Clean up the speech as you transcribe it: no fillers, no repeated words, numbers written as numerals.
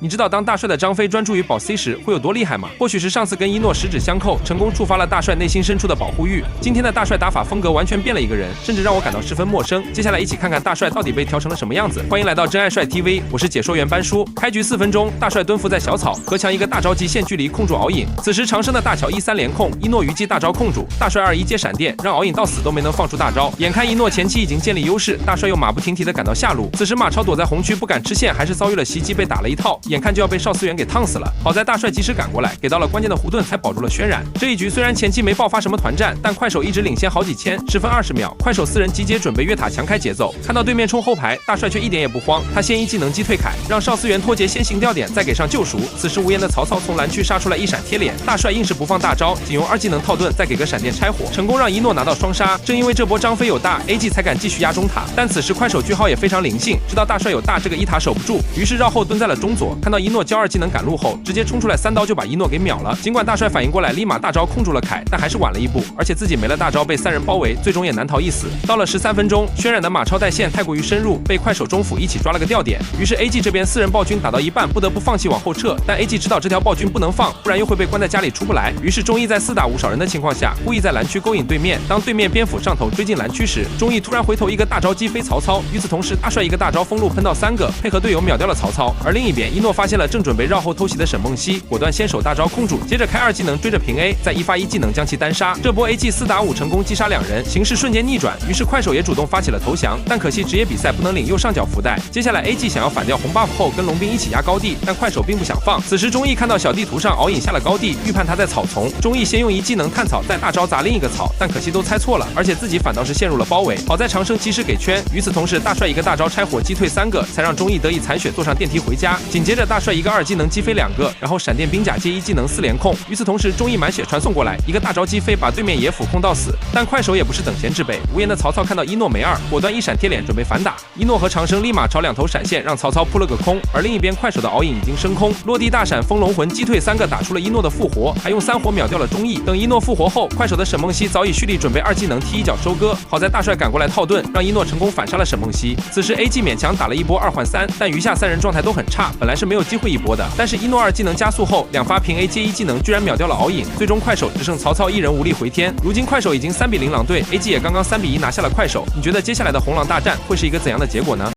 你知道當大帥的張飛專注於保 C 時會有多厲害嗎？或許是上次跟一諾十指相扣，成功觸發了大帥內心深處的保護慾。今天的大帥打法風格完全變了一個人，甚至讓我感到十分陌生。接下來一起看看大帥到底被調成了什麼樣子。歡迎來到真愛帥 TV， 我是解說員班叔。開局4分鐘，大帥蹲伏在小草，隔牆一個大招極限距離控住敖影。此時長生的大喬1-3連控，一諾虞姬大招控住，大帥2-1接閃電，讓敖影到死都沒能放出大招。眼看一諾前期已經建立優勢，大帥又馬不停蹄地趕到下路。此時馬超躲在紅區不敢吃線，還是遭遇了襲擊，被打了一套，眼看就要被邵思源給燙死了。好在大帥及時趕過來，給到了關鍵的護盾，才保住了軒然。這一局雖然前期沒爆發什麼團戰，但快手一直領先好幾千，10分20秒，快手4人集結準備越塔強開節奏。看到對面衝後排，大帥卻一點也不慌，他先一技能擊退凱，讓邵思源脫節先行吊點，再給上救贖。此時無言的曹操從藍區殺出來一閃貼臉，大帥硬是不放大招，僅用2技能套盾，再給個閃電拆火，成功讓一諾拿到雙殺。正因為這波張飛有大 ，AG 才敢繼續壓中塔。但此時快手句號也非常靈性，知道大帥有大這個一塔守不住，於是繞後蹲在了中左，看到一諾交2技能趕路後，直接衝出來3刀就把一諾給秒了。儘管大帥反應過來，立馬大招控住了凱，但還是晚了一步，而且自己沒了大招，被3人包圍，最終也難逃一死。到了13分鐘，軒然的馬超帶線太過於深入，被快手中輔一起抓了個吊點。於是 AG 這邊4人暴君打到一半，不得不放棄往後撤，但 AG 知道這條暴君不能放，不然又會被關在家裡出不來。於是忠義在4打5少人的情況下，故意在藍區勾引對面。當對面邊輔上頭追進藍區時，忠義突然回頭一個大招擊飛曹操。與此同時，大帥一個大招封路噴到3個，配合隊友秒掉了曹操。而另一邊，一諾發現了正準備繞後偷襲的沈夢溪，果斷先手大招控住，接着開2技能追着平 A， 再1發1技能將其單殺。這波 AG 4打5成功擊殺2人，形勢瞬間逆轉。於是快手也主動發起了投降，但可惜職業比賽不能領右上角福袋。接下來 AG 想要反掉紅 buff 後跟龍兵一起壓高地，但快手並不想放。此時忠義看到小地圖上敖影下了高地，預判他在草叢，忠義先用1技能探草，再大招砸另一個草，但可惜都猜錯了，而且自己反倒是陷入了包圍。好在長生及時給圈，與此同時大帥一個大招拆火擊退3個，才讓忠義得以殘血坐上電梯回家。緊接着大帥一個2技能擊飛2個，然後閃電兵甲接1技能4連控。與此同時忠義滿血傳送過來，一個大招擊飛把對面野輔控到死。但快手也不是等閒之輩，無言的曹操看到一諾沒2，果斷一閃貼臉準備反打。一諾和長生立馬朝2頭閃現，讓曹操撲了個空。而另一邊快手的敖影已經升空，落地大閃封龍魂擊退3個，打出了一諾的復活，還用3火秒掉了忠義。等一諾復活後，快手的沈夢溪早已蓄力準備2技能踢一腳收割。好在大帥趕過來套盾，讓一諾成功反殺了沈夢溪。此時 AG 勉強打了一波2換3，但餘下3人狀態都很差，本來是沒有機會一波的。但是一諾2技能加速後，2發平 A 接1技能居然秒掉了敖影，最終快手只剩曹操1人無力回天。如今快手已經3比0狼隊，AG 也剛剛3比1拿下了快手。你覺得接下來的紅狼大戰會是一個怎樣的結果呢？